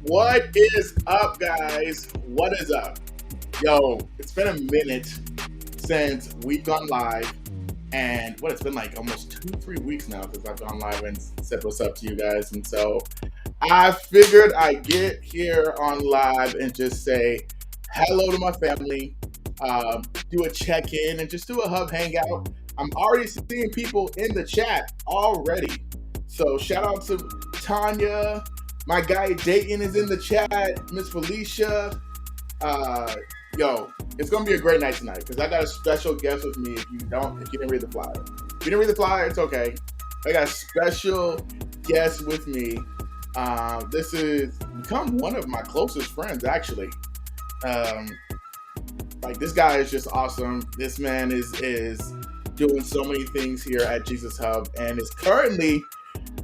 What is up, guys? What is up? Yo, it's been a minute since we've gone live, and it's been like almost 2-3 weeks now since I've gone live and said what's up to you guys. And so I figured I'd get here on live and just say hello to my family, do a check-in, and just do a hub hangout. I'm already seeing people in the chat already. So shout out to Tanya. My guy Dayton is in the chat. Miss Felicia. Yo, it's gonna be a great night tonight because I got a special guest with me. If you didn't read the flyer, if you didn't read the flyer, it's okay. I got a special guest with me. This is become one of my closest friends, actually. Like, this guy is just awesome. This man is doing so many things here at Jesus Hub, and is currently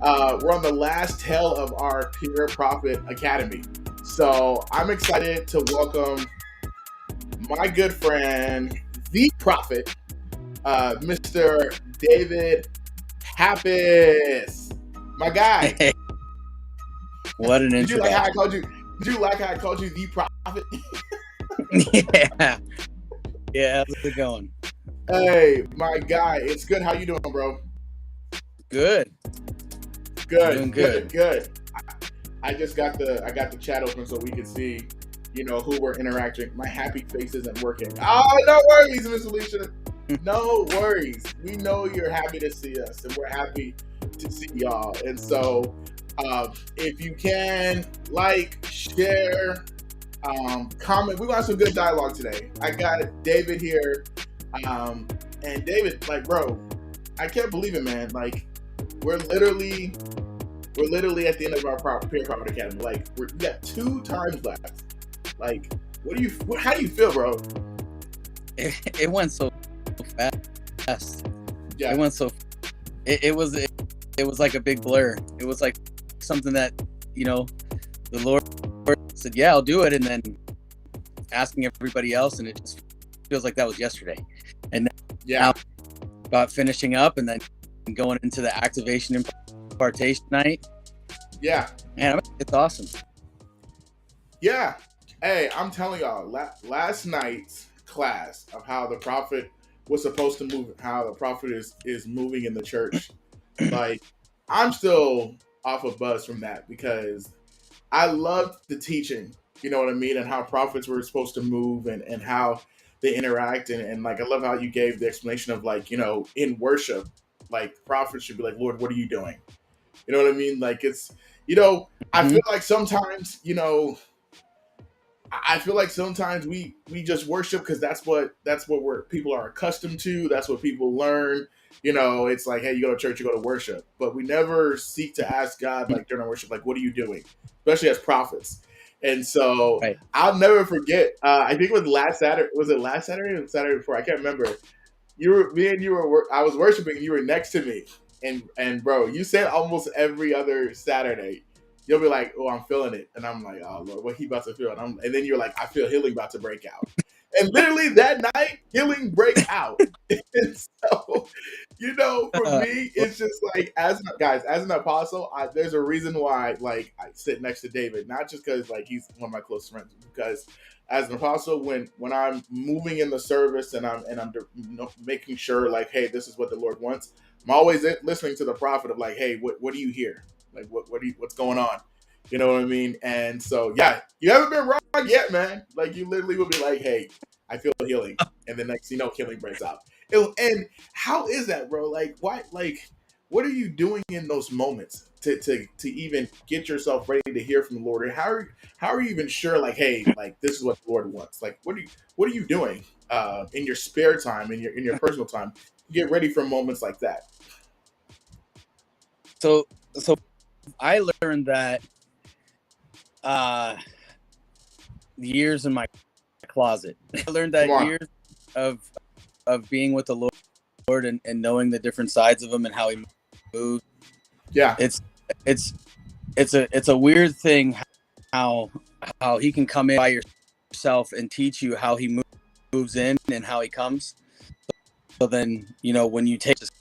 we're on the last tail of our Peer Prophet Academy. So I'm excited to welcome my good friend, the Prophet, Mr. David Pappas. My guy. Hey, what an Did you introduction. like how I called you the Prophet? Yeah, how's it going? Hey, my guy. It's good. How you doing, bro? Good. Doing Good. I just got the chat open so we can see, who we're interacting. My happy face isn't working. Oh, no worries, Miss Alicia. No worries. We know you're happy to see us, and we're happy to see y'all. And so, if you can, share, comment. We want some good dialogue today. I got David here, and David, bro, I can't believe it, man. We're literally at the end of our Peer Prophet Academy. We got 2 times left. How do you feel, bro? It went so fast. Yeah. It went so. It was like a big blur. It was like something that the Lord said, "Yeah, I'll do it," and then asking everybody else, and it just feels like that was yesterday. And now about finishing up, and then going into the activation impartation night. Yeah. Man, it's awesome. Yeah. Hey, I'm telling y'all, last night's class of how the prophet was supposed to move, how the prophet is moving in the church, I'm still off a buzz from that because I loved the teaching, you know what I mean, and how prophets were supposed to move and how they interact. And I love how you gave the explanation of in worship, prophets should be like, Lord, what are you doing? You know what I mean? It's, I feel like sometimes, I feel like sometimes we just worship because that's what people are accustomed to. That's what people learn. It's like, hey, you go to church, you go to worship, but we never seek to ask God during our worship, what are you doing? Especially as prophets. And so Right. I'll never forget. I think it was last Saturday. Was it last Saturday or the Saturday before? I can't remember. I was worshiping. You were next to me, and bro, you said almost every other Saturday, you'll be like, "Oh, I'm feeling it," and I'm like, "Oh Lord, what he about to feel?" And then you're like, "I feel healing about to break out," and literally that night, healing break out. And so, for me, it's just as an apostle, there's a reason why I sit next to David, not just because he's one of my close friends, because as an apostle, when I'm moving in the service and I'm making sure hey, this is what the Lord wants, I'm always listening to the prophet of hey, what do you hear? What's going on? You know what I mean? And so, yeah, you haven't been wrong yet, man. Like, you literally will be like, hey, I feel healing. And the next, healing breaks out. And how is that, bro? Like, why? Like, what are you doing in those moments to even get yourself ready to hear from the Lord? And how are you even sure, like, hey, like, this is what the Lord wants? Like, what are you doing in your spare time, in your personal time, to get ready for moments like that? So I learned that years in my closet. I learned Come that on. years of being with the Lord and knowing the different sides of him and how he moves. Yeah. It's a weird thing how he can come in by yourself and teach you how he moves in and how he comes. So then, when you take, it just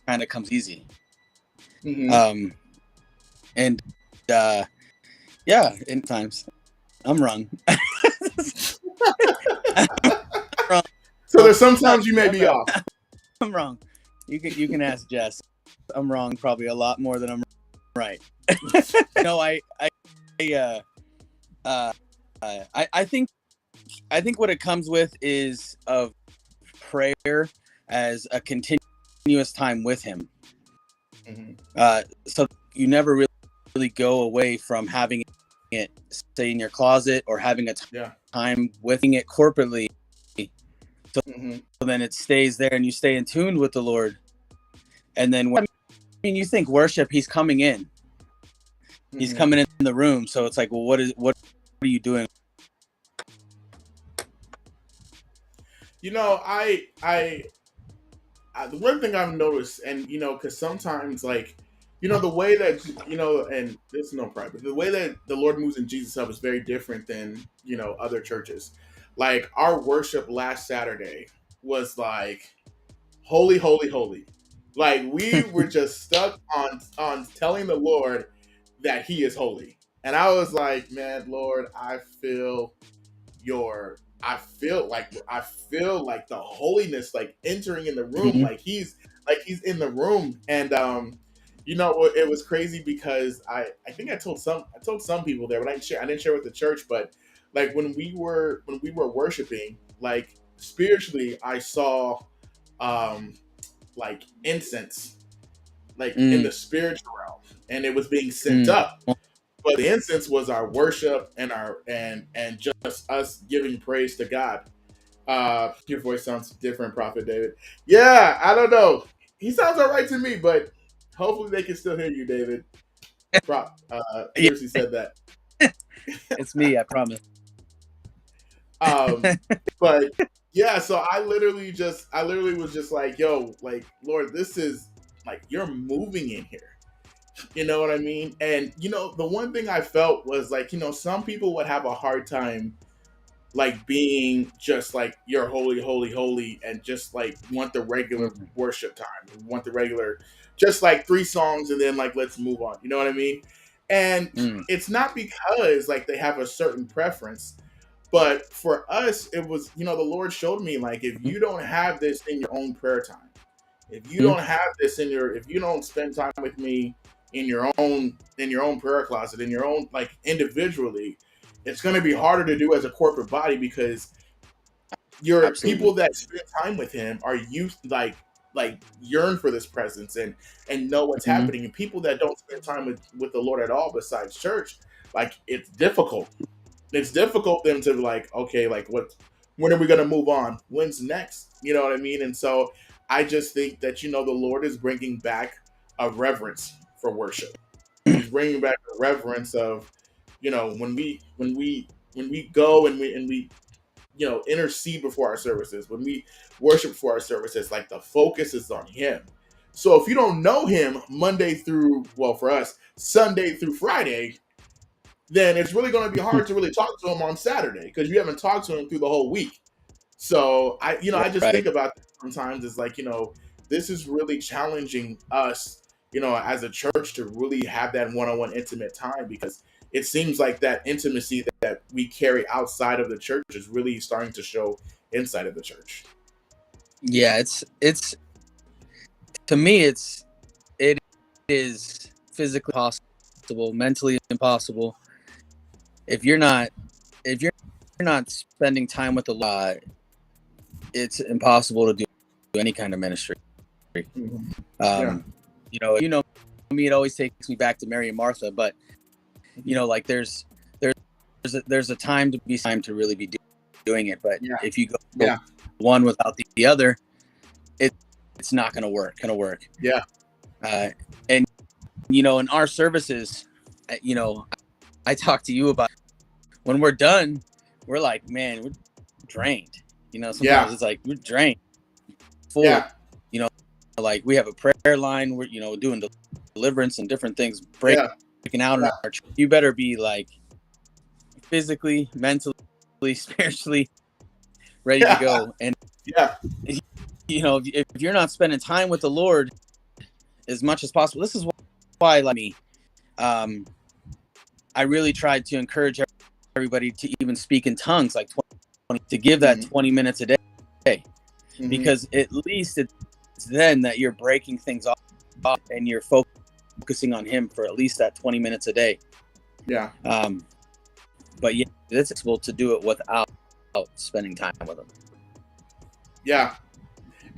kind of comes easy. Mm-hmm. And yeah, in times I'm wrong. I'm So there's wrong. sometimes you may be off. I'm wrong. You can ask Jess. I'm wrong probably a lot more than I'm right. I think what it comes with is of prayer as a continuous time with him. Mm-hmm. So you never really go away from having it stay in your closet or having a time with it corporately. So, so then it stays there and you stay in tune with the Lord. And then when you think worship, he's coming in. He's coming in the room. So it's like, well, what are you doing? The one thing I've noticed, and because sometimes, like, the way that and this is no pride, but the way that the Lord moves in Jesus Hub is very different than other churches. Like, our worship last Saturday was like holy, holy, holy. Like, we were just stuck on telling the Lord that He is holy, and I was like, man, Lord, I feel like the holiness like entering in the room, like he's in the room. And it was crazy because I think I told some people there, but I didn't share with the church. But like when we were worshiping, like spiritually, I saw like incense like in the spiritual realm, and it was being sent up. But the incense was our worship and and just us giving praise to God. Your voice sounds different, Prophet David. Yeah, I don't know. He sounds all right to me, but hopefully they can still hear you, David. Seriously said that. It's me, I promise. But yeah, so I literally was just like, yo, like, Lord, this is like, you're moving in here. You know what I mean? And the one thing I felt was like, some people would have a hard time like being just like, you're holy, holy, holy, and just like want the regular worship time, want the regular, just like 3 songs and then like let's move on. You know what I mean? And it's not because like they have a certain preference, but for us, it was, the Lord showed me, like, if you don't have this in your own prayer time, if you don't have this if you don't spend time with me in your own prayer closet, in your own, like, individually, it's going to be harder to do as a corporate body, because your people that spend time with him are used, like yearn for this presence and know what's happening. And people that don't spend time with the Lord at all besides church, like, it's difficult them to be like, okay, like, when are we going to move on? When's next? You know what I mean? And so I just think that, the Lord is bringing back a reverence for worship. He's bringing back a reverence of, when we go and we intercede before our services, when we worship for our services, like, the focus is on him. So if you don't know him Monday through, well, for us, Sunday through Friday, then it's really going to be hard to really talk to him on Saturday, because you haven't talked to him through the whole week. So I just think about that sometimes. It's like, this is really challenging us, as a church, to really have that one-on-one intimate time, because it seems like that intimacy that we carry outside of the church is really starting to show inside of the church. Yeah, it's to me, it is physically possible mentally impossible. If you're not spending time with the Lord, it's impossible to do any kind of ministry. You know me, it always takes me back to Mary and Martha, but like there's a time to really be doing it. But if you go one without the other, it's not going to work. Yeah. And in our services, I talk to you about when we're done, we're like, man, we're drained. Sometimes it's like we're drained. Full. Like we have a prayer line. We're doing deliverance and different things, breaking out in our church. You better be like physically, mentally, spiritually ready to go. And if you're not spending time with the Lord as much as possible, this is why I really tried to encourage everybody to even speak in tongues, like 20, to give that 20 minutes a day, because at least it's then that you're breaking things off and you're focusing on Him for at least that 20 minutes a day. Yeah. But it's possible to do it without spending time with Him. Yeah.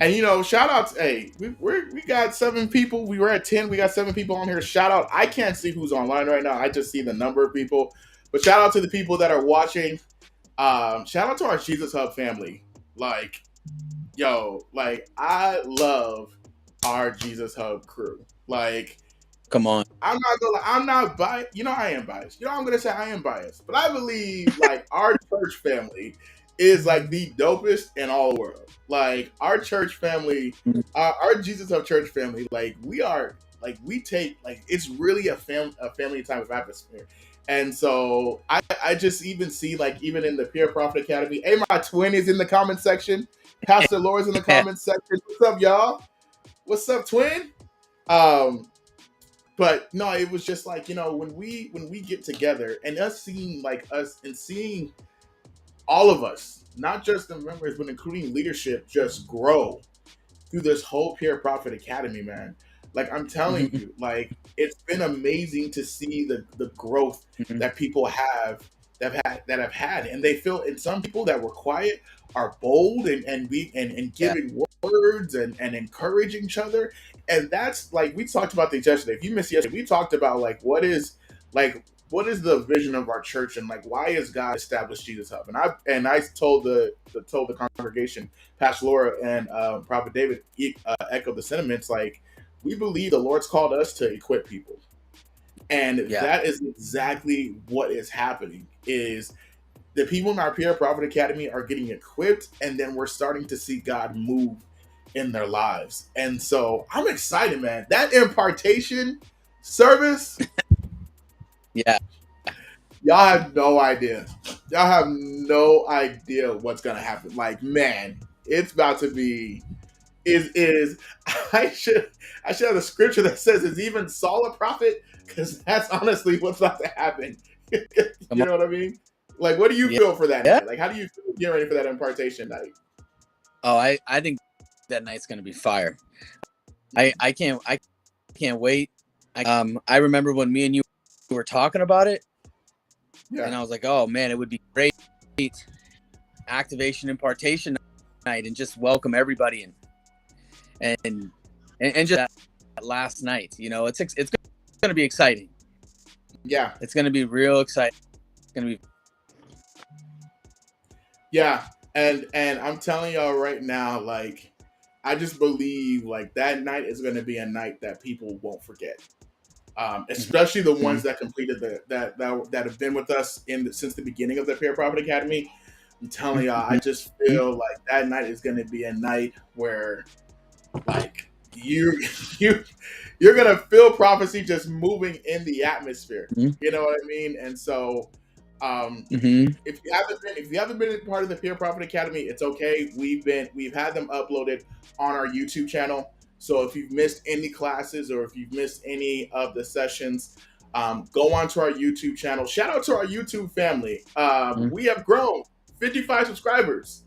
And shout outs. Hey, we got 7 people. We were at 10. We got 7 people on here. Shout out. I can't see who's online right now. I just see the number of people. But shout out to the people that are watching. Shout out to our Jesus Hub family. I love our Jesus Hub crew. Come on. I'm not biased. I am biased. I'm gonna say I am biased. But I believe our church family is the dopest in all the world. Our church family, our Jesus Hub church family, we take it's really a family type of atmosphere. And so I just even see even in the Pure Prophet Academy. Hey, my twin is in the comment section. Pastor Laura's in the comment section. What's up, y'all? What's up, twin? But no, it was just when we get together and us seeing us and seeing all of us, not just the members, but including leadership, just grow through this whole Pure Prophet Academy, man. I'm telling you, it's been amazing to see the growth that people have and they feel, and some people that were quiet are bold and giving words and encouraging each other. And that's we talked about this yesterday. If you missed yesterday, we talked about what is the vision of our church and why is God established Jesus Hub? And I told the congregation, Pastor Laura and Prophet David echoed the sentiments. We believe the Lord's called us to equip people, and that is exactly what is happening. Is the people in our Pure Prophet Academy are getting equipped, and then we're starting to see God move in their lives. And so I'm excited, man. That impartation service. Yeah. Y'all have no idea. Y'all have no idea what's gonna happen. Man, it's about to be. I should have a scripture that says, "Is even Saul a prophet?" Because that's honestly what's about to happen. You know what I mean? What do you feel for that night? How do you feel getting ready for that impartation night? Oh, I think that night's gonna be fire. I can't wait. I remember when me and you were talking about it, and I was like, oh man, it would be great activation impartation night and just welcome everybody and just that last night. It's gonna be exciting. Yeah, it's gonna be real exciting. It's gonna be. Yeah, and I'm telling y'all right now, I just believe that night is going to be a night that people won't forget, especially the ones that completed that have been with us since the beginning of the Pure Prophet Academy. I'm telling y'all, I just feel that night is going to be a night where you're gonna feel prophecy just moving in the atmosphere. You know what I mean? And so. If you haven't been a part of the Pure Prophet Academy, it's okay. We've had them uploaded on our YouTube channel. So if you've missed any classes or if you've missed any of the sessions, go onto our YouTube channel. Shout out to our YouTube family. We have grown 55 subscribers.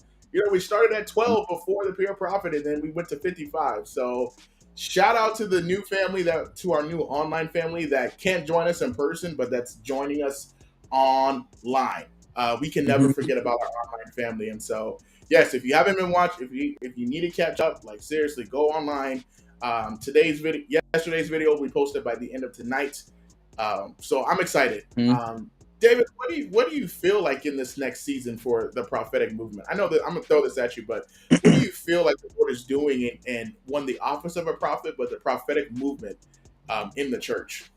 We started at 12 before the Pure Prophet, and then we went to 55. So shout out to the new family to our new online family that can't join us in person, but that's joining us online. We can never Mm-hmm. forget about our online family, and so yes, if you haven't been watching, if you need to catch up, like seriously, go online. Yesterday's video will be posted by the end of tonight. So I'm excited. David, what do you feel like in this next season for the prophetic movement? I know that I'm gonna throw this at you, but what do you feel like the Lord is doing in one, the office of a prophet, but the prophetic movement in the church?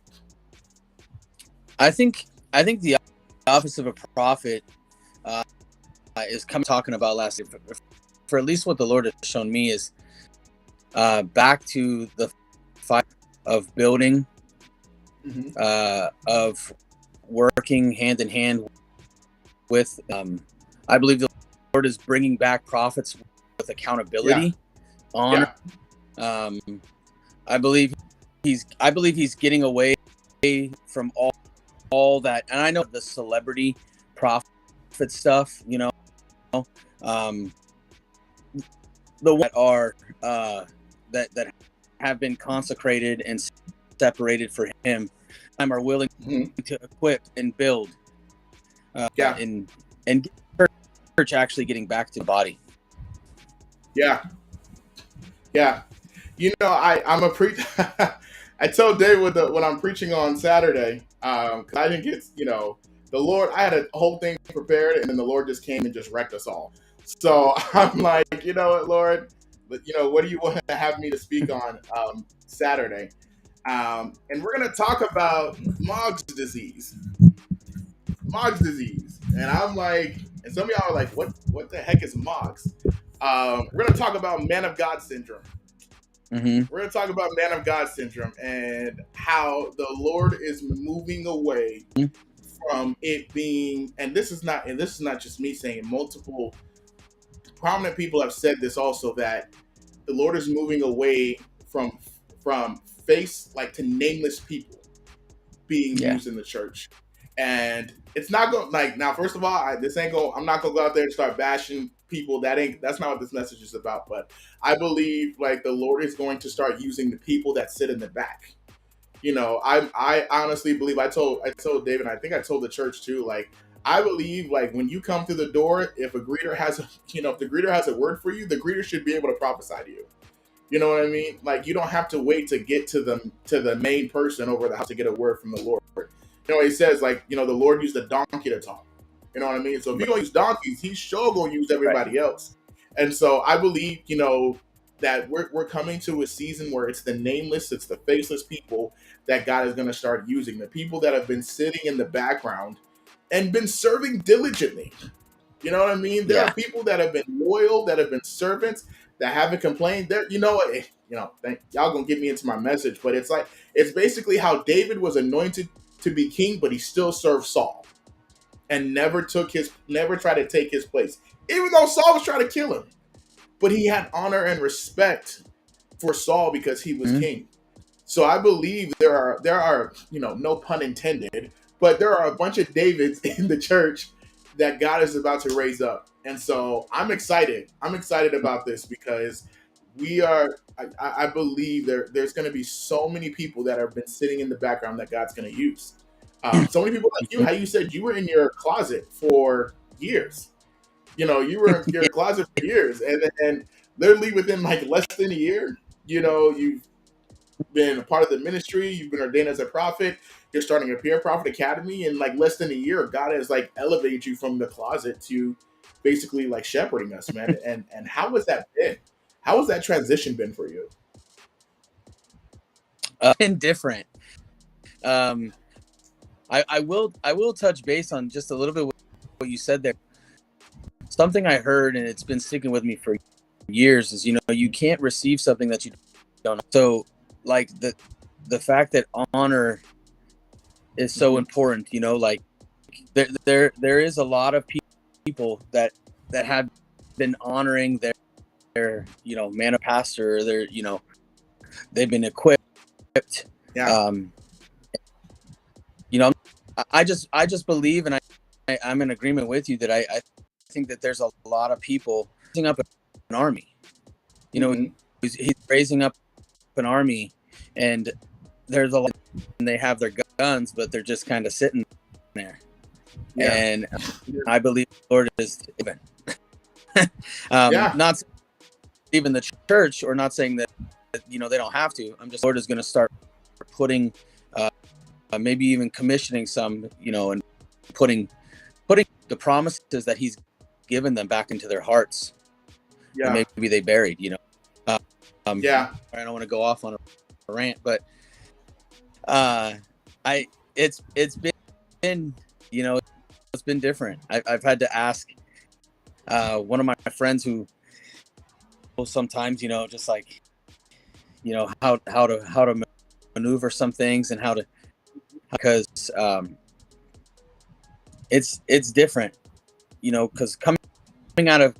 I think the office of a prophet is talking about last year. For at least what the Lord has shown me is back to the fight of building, of working hand in hand with. I believe the Lord is bringing back prophets with accountability, honor. I believe he's getting away from all that, and I know the celebrity prophet stuff, the ones that are that have been consecrated and separated for him are willing to equip and build and church actually getting back to the body. I'm a preach. I told David when I'm preaching on Saturday, because I didn't get, the Lord, I had a whole thing prepared, and then the Lord just came and just wrecked us all. So I'm like, you know what, Lord, what do you want to have me to speak on Saturday? And we're going to talk about Mog's disease. And I'm like, and some of y'all are like, what the heck is Mog's? We're going to talk about man of God syndrome. We're going to talk about man of God syndrome and how the Lord is moving away from it being, and this is not just me saying it, multiple prominent people have said this also, that the Lord is moving away from face, like, to nameless people being used in the church. And it's not going, like, now, first of all, I'm not going to go out there and start bashing people. That's not what this message is about. But I believe, like, the Lord is going to start using the people that sit in the back. I honestly believe, I told David, and I think I told the church too, like, I believe, like, when you come through the door, if a greeter has if the greeter has a word for you, the greeter should be able to prophesy to you. You know what I mean? Like, you don't have to wait to get to the main person over the house to get a word from the Lord. He says, like, the Lord used a donkey to talk. You know what I mean? So if you're going to use donkeys, he's sure going to use everybody else. And so I believe, that we're coming to a season where it's the nameless, it's the faceless people that God is going to start using. The people that have been sitting in the background and been serving diligently. You know what I mean? There are people that have been loyal, that have been servants, that haven't complained. Y'all gonna get me into my message, but it's basically how David was anointed to be king, but he still served Saul and never tried to take his place, even though Saul was trying to kill him. But he had honor and respect for Saul because he was king. So I believe there are no pun intended, but there are a bunch of Davids in the church that God is about to raise up. And so I'm excited. I'm excited about this because I believe there's going to be so many people that have been sitting in the background that God's going to use. So many people like you, how you said you were in your closet for years. You were in your closet for years. And then literally within like less than a year, you've been a part of the ministry. You've been ordained as a prophet. You're starting a peer prophet academy. In like less than a year, God has like elevated you from the closet to basically like shepherding us, man. And how has that been? How has that transition been for you? Indifferent. I will touch base on just a little bit what you said there. Something I heard, and it's been sticking with me for years, is you can't receive something that you don't know. So like the fact that honor is so important, like there is a lot of people that have been honoring their man of pastor, they've been equipped. I just believe, and I'm in agreement with you that I think that there's a lot of people raising up an army. He's raising up an army, and there's a lot, and they have their guns, but they're just kind of sitting there. Yeah. And I believe the Lord is even. Yeah. Not even the church, or not saying that they don't have to. I'm just, Lord is going to start putting, maybe even commissioning some, and putting the promises that He's given them back into their hearts. Yeah. That maybe they buried. Yeah. I don't want to go off on a rant, but it's been it's been different. I've had to ask one of my friends who sometimes just like how to maneuver some things, and because it's different, because coming out of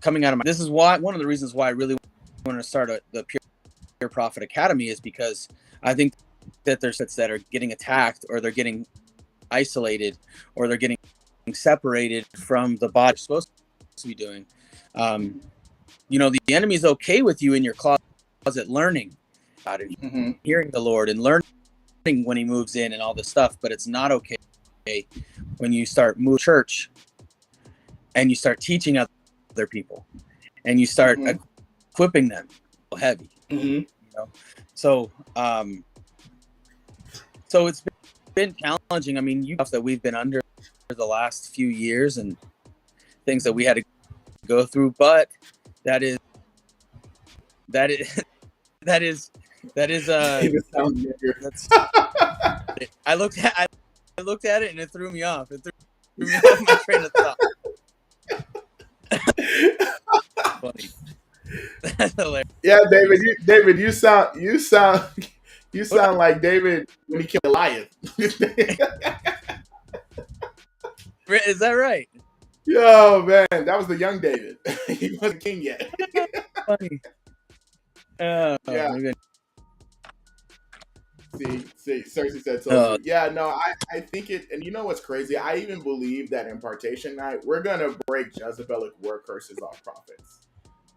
this is why one of the reasons why I really want to start the Pure Prophet Academy, is because I think that there's sets that are getting attacked, or they're getting isolated, or they're getting separated from the body supposed to be doing. The enemy is okay with you in your closet learning about it, hearing the Lord and learning when He moves in and all this stuff, but it's not okay when you start moving church and you start teaching other people and you start equipping them heavy. So it's been challenging. I mean, that we've been under the last few years, and things that we had to go through, but that is that's I looked at it and it threw me off. It threw me off my train of thought. Funny. That's hilarious. Yeah, David, you sound like David when he killed Goliath. Is that right? Yo, man, that was the young David. He wasn't king yet. Funny. Yeah. Maybe. See, Cersei said so. Yeah, no, I think it, and you know what's crazy? I even believe that impartation night, we're gonna break Jezebelic word curses off prophets,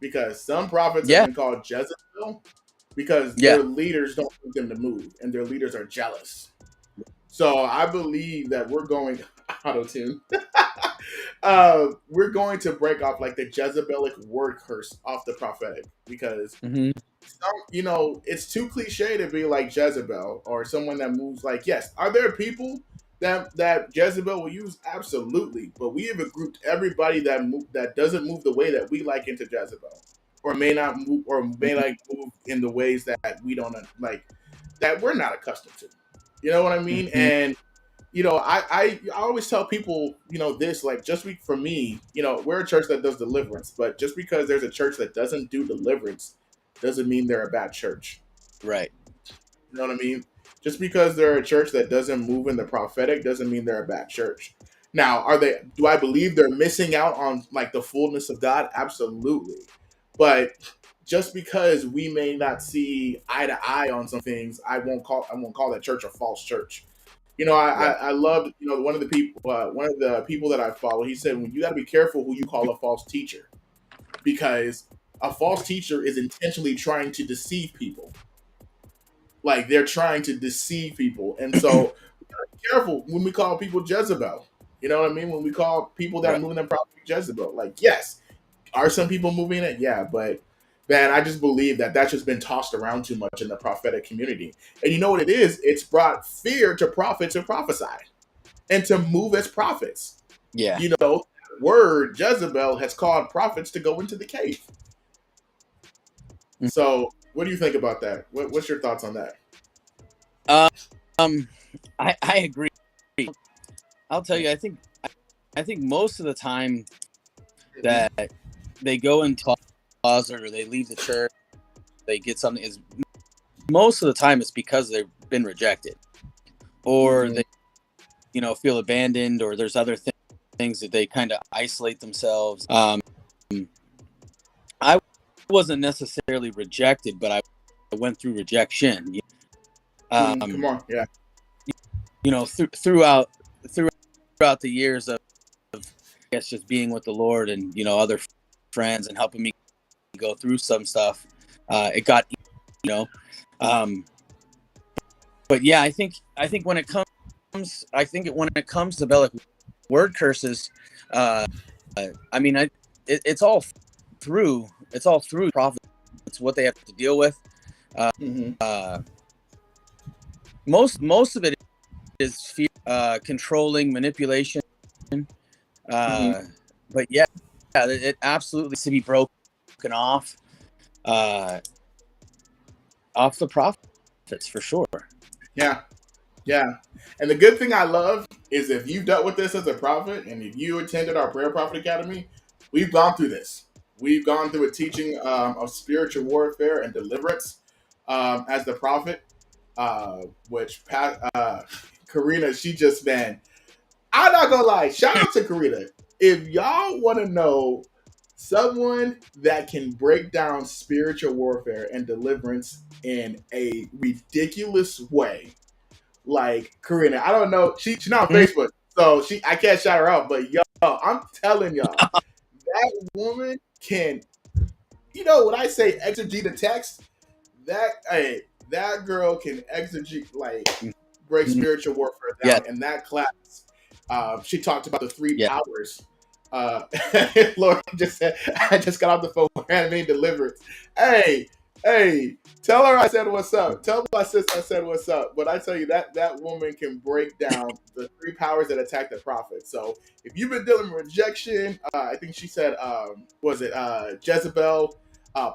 because some prophets have been called Jezebel because their leaders don't want them to move, and their leaders are jealous. So I believe that we're going auto tune. We're going to break off like the Jezebelic word curse off the prophetic, because it's too cliche to be like Jezebel or someone that moves like, yes, are there people that Jezebel will use? Absolutely. But we have grouped everybody that doesn't move the way that we like into Jezebel, or may not move, or may like move in the ways that we don't like, that we're not accustomed to. You know what I mean? And I always tell people, this, like, for me, we're a church that does deliverance, but just because there's a church that doesn't do deliverance doesn't mean they're a bad church. Right. You know what I mean? Just because they're a church that doesn't move in the prophetic doesn't mean they're a bad church. Now, do I believe they're missing out on like the fullness of God? Absolutely. But just because we may not see eye to eye on some things, I won't call that church a false church. I loved, one of the people that I follow, he said, you got to be careful who you call a false teacher, because a false teacher is intentionally trying to deceive people. Like, they're trying to deceive people. And so we gotta be careful when we call people Jezebel. You know what I mean? When we call people that are moving in prophecy Jezebel. Like, yes, are some people moving it? Yeah, but man, I just believe that that's just been tossed around too much in the prophetic community. And you know what it is? It's brought fear to prophets to prophesy and to move as prophets. Yeah. Word Jezebel has called prophets to go into the cave. So what do you think about that? What's your thoughts on that? I agree. I'll tell you, I think most of the time that they go into closet or they leave the church, they get something, is most of the time it's because they've been rejected, or they feel abandoned, or there's other things that they kind of isolate themselves. I wasn't necessarily rejected, but I went through rejection. Come on, yeah. Throughout the years of I guess just being with the Lord and other friends and helping me go through some stuff, it got Um, but yeah, I think when it comes, when it comes to Bellic word curses, I mean, it's all through prophets. It's what they have to deal with. Mm-hmm. Most of it is fear, controlling, manipulation. Mm-hmm. But yeah, it absolutely needs to be broken off the prophets for sure. Yeah. Yeah. And the good thing I love is if you dealt with this as a prophet and if you attended our Prayer Prophet Academy, we've gone through this. We've gone through a teaching of spiritual warfare and deliverance as the prophet, which Karina, she just, man, I'm not gonna lie. Shout out to Karina. If y'all want to know someone that can break down spiritual warfare and deliverance in a ridiculous way, like Karina, I don't know. She's not on Facebook, so I can't shout her out. But yo, I'm telling y'all, that woman can. You know when I say exegete the text, that girl can exegete, like, break spiritual warfare Yeah, down. In that class, she talked about the three yeah. powers. Lauren just said, I just got off the phone with anime deliverance. Hey, tell her I said what's up. Tell my sister I said what's up. But I tell you that woman can break down the three powers that attack the prophet. So if you've been dealing with rejection, I think she said, was it Jezebel,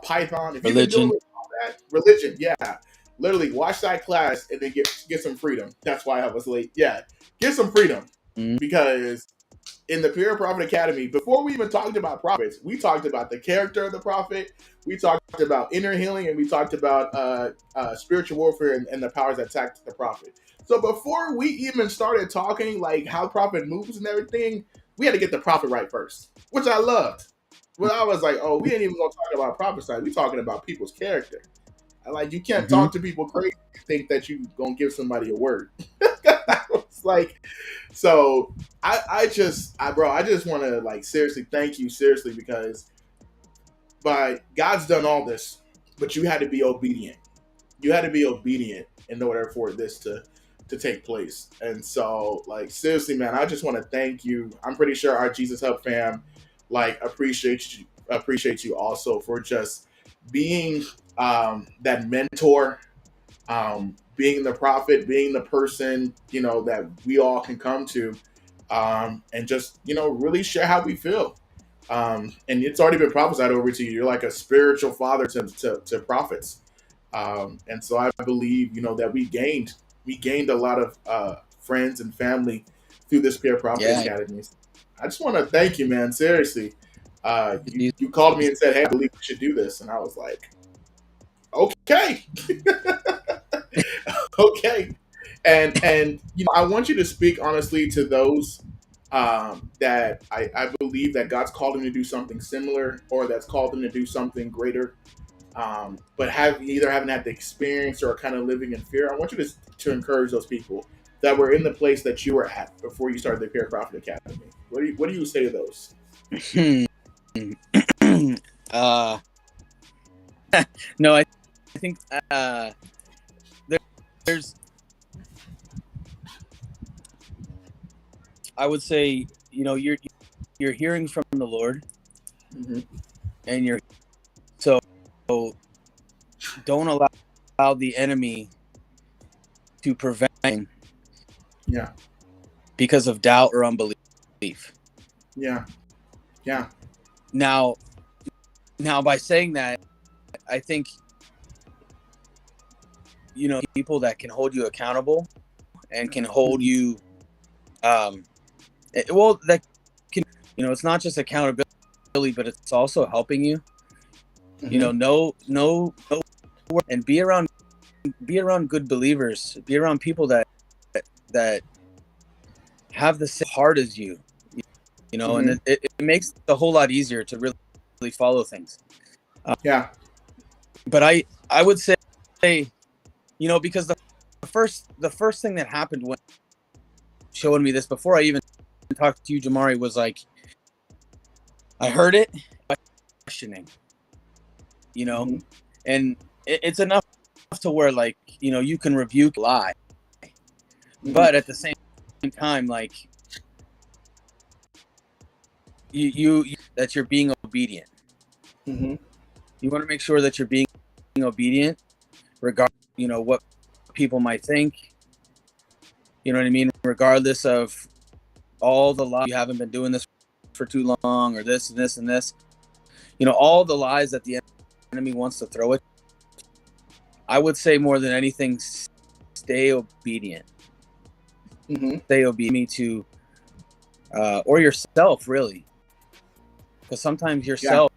Python? If you've been dealing Religion. with all that, religion, yeah. Literally, watch that class and then get some freedom. That's why I was late. Yeah, get some freedom because in the Pure Prophet Academy, before we even talked about prophets, we talked about the character of the prophet, we talked about inner healing, and we talked about spiritual warfare and the powers that attack the prophet. So before we even started talking like how prophet moves and everything, we had to get the prophet right first, which I loved. Well, I was like, oh, we ain't even gonna talk about prophesy. We talking about people's character. Like, you can't talk to people crazy and think that you gonna give somebody a word. It's like, so I just want to, like, seriously thank you, seriously, because God's done all this, but you had to be obedient. You had to be obedient in order for this to take place. And so, like, seriously, man, I just want to thank you. I'm pretty sure our Jesus Hub fam, like, appreciates you also for just being that mentor, being the prophet, being the person, that we all can come to, and just, really share how we feel. And it's already been prophesied over to you. You're like a spiritual father to prophets. And so I believe, that we gained a lot of friends and family through this Peer Prophet Academy. I just want to thank you, man. Seriously. You called me and said, hey, I believe we should do this. And I was like, okay. Okay. And I want you to speak honestly to those that I believe that God's called them to do something similar, or that's called them to do something greater, but haven't had the experience or are kind of living in fear. I want you to encourage those people that were in the place that you were at before you started the Pure Prophet Academy. What do you say to those? No, I think there's, I would say, you're hearing from the Lord, and so don't allow the enemy to prevent, because of doubt or unbelief. Now by saying that, I think, people that can hold you accountable and can hold you, that can, it's not just accountability, but it's also helping you, know, and be around good believers, be around people that have the same heart as you, and it makes it a whole lot easier to really follow things. But I would say, because the first thing that happened when showing me this, before I even talked to you, Jamari, was like, I heard it questioning, and it's enough to where, like, you know, you can rebuke a lie, but at the same time, like, you that you're being obedient. Mm-hmm. You want to make sure that you're being obedient, regardless, you know, what people might think. You know what I mean? Regardless of all the lies, you haven't been doing this for too long, or this and this and this. You know, all the lies that the enemy wants to throw at you. I would say more than anything, stay obedient. Mm-hmm. Stay obedient to, or yourself, really. Because sometimes yourself,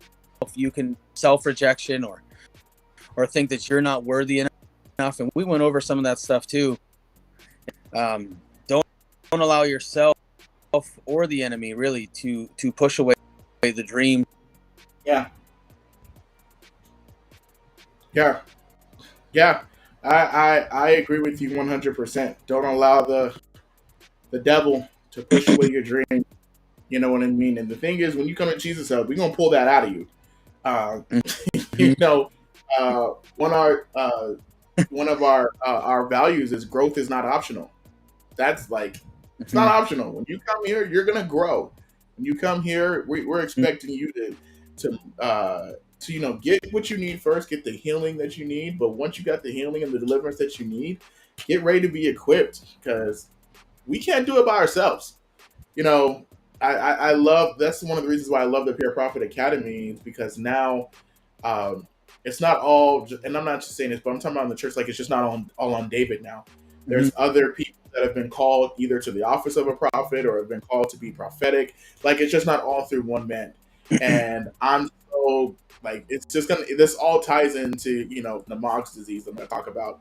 you can self-rejection or think that you're not worthy enough. And we went over some of that stuff too. Don't allow yourself or the enemy really to push away the dream. Yeah. I agree with you 100%. Don't allow the devil to push away your dream. You know what I mean? And the thing is, when you come to Jesus' help, we're gonna pull that out of you. You know, one of our values is growth is not optional. That's like, it's not optional. When you come here, you're gonna grow. When you come here, we're expecting you to you know, get what you need first, get the healing that you need. But once you got the healing and the deliverance that you need, get ready to be equipped, because we can't do it by ourselves. You know, I love, that's one of the reasons why I love the Pure Prophet Academy, because now it's not all, and I'm not just saying this, but I'm talking about in the church, like, it's just not all on David now. There's other people that have been called either to the office of a prophet or have been called to be prophetic. Like, it's just not all through one man. And I'm so, like, it's just gonna, this all ties into, you know, the Mog's disease I'm gonna talk about.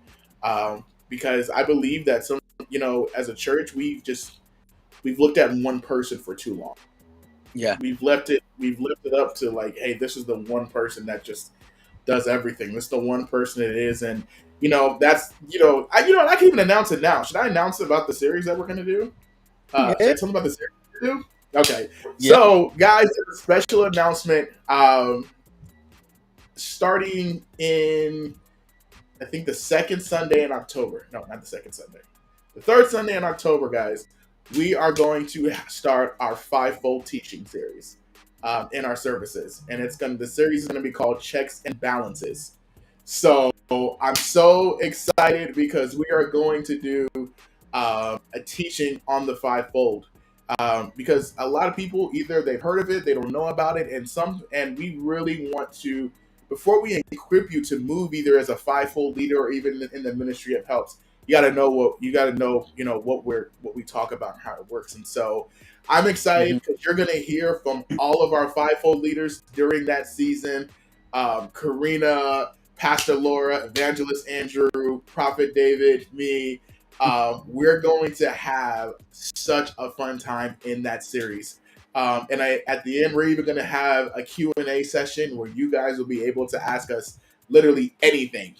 Because I believe that some, you know, as a church, we've looked at one person for too long. Yeah. We've lifted up to, like, hey, this is the one person that just does everything. This is the one person it is. And, you know, that's, I can even announce it now. Should I announce about the series that we're going to do? Should I tell them about the series we're going to do? Okay. Yeah. So, guys, there's a special announcement starting in, I think, the second Sunday in October. No, not the second Sunday. The third Sunday in October, guys, we are going to start our fivefold teaching series in our services, and the series is going to be called Checks and Balances. So I'm so excited because we are going to do a teaching on the fivefold, because a lot of people, either they've heard of it, they don't know about it, and we really want to, before we equip you to move either as a fivefold leader or even in the ministry of helps, you got to know what we talk about and how it works. And so I'm excited because you're going to hear from all of our fivefold leaders during that season. Karina, Pastor Laura, Evangelist Andrew, Prophet David, me. We're going to have such a fun time in that series. And at the end, we're even going to have a Q&A session where you guys will be able to ask us literally anything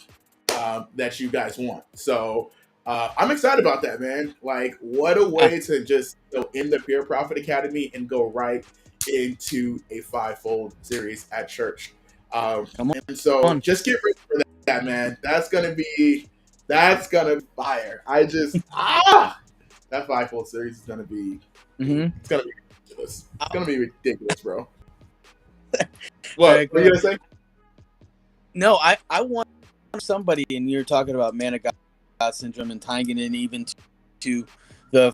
that you guys want. So I'm excited about that, man. Like, what a way to just end the Pure Prophet Academy and go right into a fivefold series at church. And so just get ready for that, man. That's gonna be fire. That fivefold series is gonna be it's gonna be ridiculous. It's gonna be ridiculous, bro. What were you gonna say? No, I want somebody, and you're talking about man of God syndrome and tying it in even to the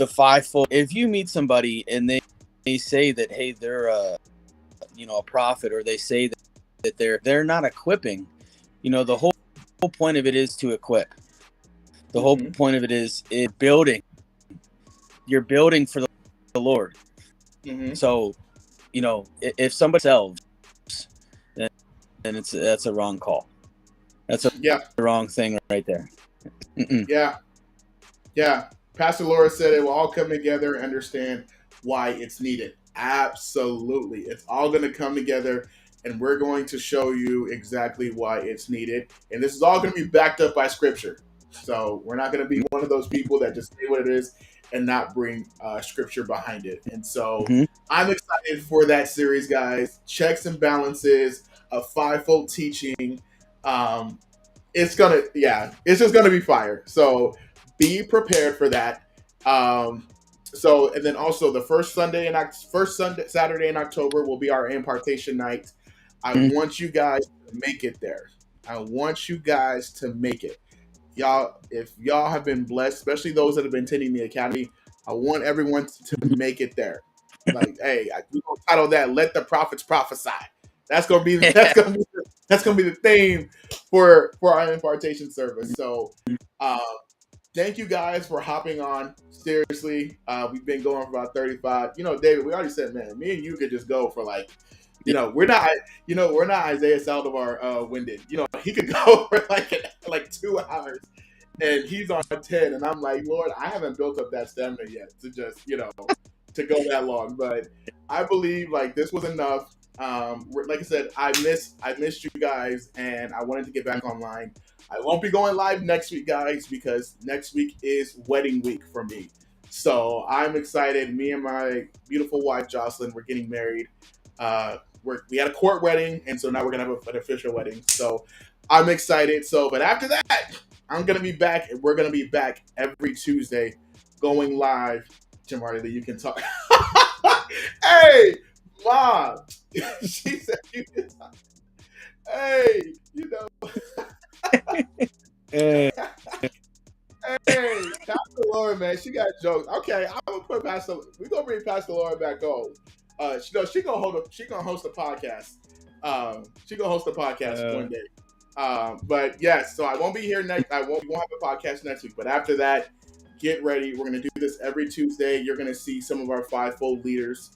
fivefold. If you meet somebody and they say that, hey, they're a prophet, or they say that they're not equipping, the whole point of it is to equip. The whole point of it is building. You're building for the Lord. So, if somebody sells, then that's a wrong call. That's the wrong thing right there. Yeah. Pastor Laura said it will all come together and understand why it's needed. Absolutely. It's all going to come together, and we're going to show you exactly why it's needed. And this is all going to be backed up by scripture. So we're not going to be one of those people that just say what it is and not bring scripture behind it. And so I'm excited for that series, guys. Checks and Balances, a fivefold teaching. it's just gonna be fire. So be prepared for that. So and then also the first Sunday Saturday in October will be our impartation night. I want you guys to make it there. I want you guys to make it. Y'all, if y'all have been blessed, especially those that have been attending the academy, I want everyone to make it there. Like, hey, we gonna title that "Let the Prophets Prophesy." That's gonna be the theme for our impartation service. So, uh, thank you guys for hopping on. Seriously, we've been going for about 35. David, we already said, man, me and you could just go for like, we're not Isaiah Saldivar winded. He could go for like 2 hours, and he's on 10, and I'm like, Lord, I haven't built up that stamina yet to just to go that long. But I believe like this was enough. Like I said, I missed you guys, and I wanted to get back online. I won't be going live next week, guys, because next week is wedding week for me. So I'm excited. Me and my beautiful wife Jocelyn, we're getting married. We had a court wedding, and so now we're gonna have an official wedding. So I'm excited. But after that, I'm gonna be back, and we're gonna be back every Tuesday, going live. Jim Hartley, you can talk. Hey, Mom, she said you can talk. Hey, Uh, Hey, Pastor Laura, man, she got jokes. Okay, I'm gonna put Pastor. We gonna bring Pastor Laura back on. She gonna host a podcast. She gonna host a podcast one day. But yes, so I won't be here next. We won't have a podcast next week. But after that, get ready. We're gonna do this every Tuesday. You're gonna see some of our fivefold leaders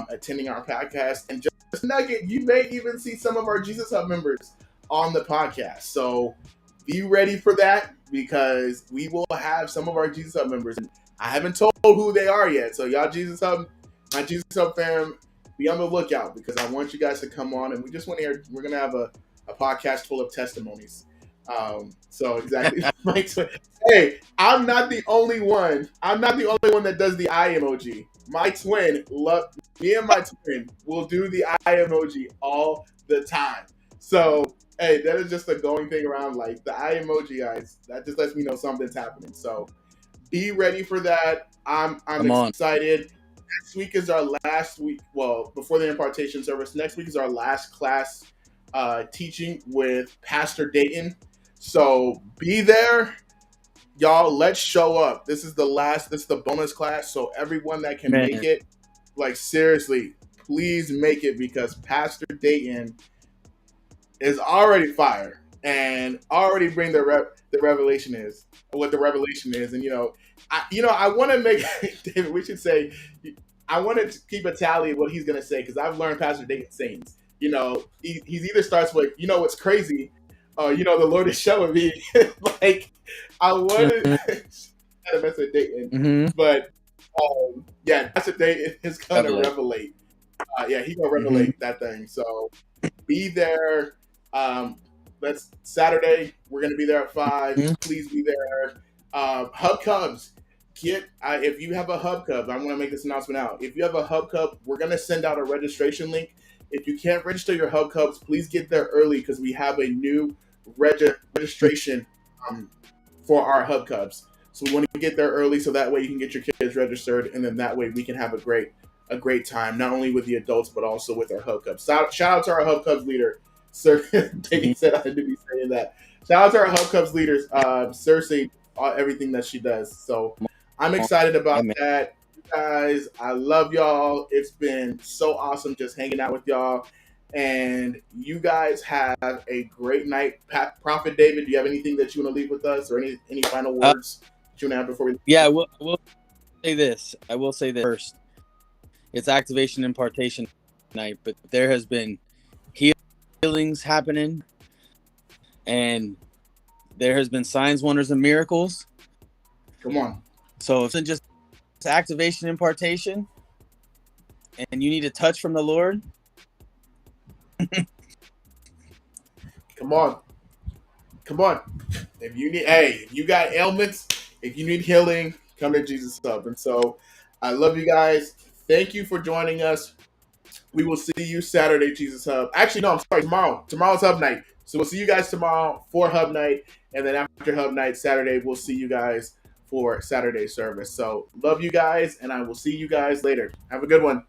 attending our podcast, and just nugget, you may even see some of our Jesus Hub members on the podcast. So be ready for that, because we will have some of our Jesus Hub members. And I haven't told who they are yet. So y'all my Jesus Hub fam, be on the lookout, because I want you guys to come on, and we just want to hear, we're going to have a podcast full of testimonies. So exactly. Hey, I'm not the only one. I'm not the only one that does the eye emoji. Me and my twin will do the eye emoji all the time. So hey, that is just a going thing around, like the eye emoji, guys. That just lets me know something's happening. So be ready for that. I'm excited. Next week is our last week. Well, before the impartation service, next week is our last class teaching with Pastor Dayton. So be there, y'all. Let's show up. This is the bonus class. So everyone that can make it, like seriously, please make it, because Pastor Dayton is already fire and already bring the revelation is what the revelation is. And I want to make David, we should say, I want to keep a tally of what he's gonna say, because I've learned Pastor Dayton sayings. He's either starts with, what's crazy, the Lord is showing me. Like, I wanted to mess with Dayton, but Pastor Dayton is gonna revelate. He's gonna revelate that thing. So be there. Saturday. We're gonna be there at 5. Please be there. Hub Cubs. If you have a Hub Cub, I want to make this announcement out. If you have a Hub Cub, we're gonna send out a registration link. If you can't register your Hub Cubs, please get there early, because we have a new registration for our Hub Cubs. So we want to get there early, so that way you can get your kids registered, and then that way we can have a great time, not only with the adults but also with our Hub Cubs. Shout out to our Hub Cubs leader, Sir. David said I had to be saying that. Shout out to our Hub Cubs leaders, Cersei, everything that she does. So I'm excited about that. You guys, I love y'all. It's been so awesome just hanging out with y'all. And you guys have a great night. Prophet David, do you have anything that you want to leave with us, or any final words that you want to have before we leave? Yeah, I will say this. I will say this first. It's activation and impartation night, but there has been healings happening, and there has been signs, wonders, and miracles. Come on. So it's just activation and impartation, and you need a touch from the Lord. Come on. If you got ailments, if you need healing, come to Jesus Hub. And so I love you guys. Thank you for joining us. We will see you Saturday, Jesus Hub. Actually, no, I'm sorry, tomorrow. Tomorrow's Hub night. So we'll see you guys tomorrow for Hub Night, and then after Hub Night Saturday, we'll see you guys for Saturday service. So love you guys, and I will see you guys later. Have a good one.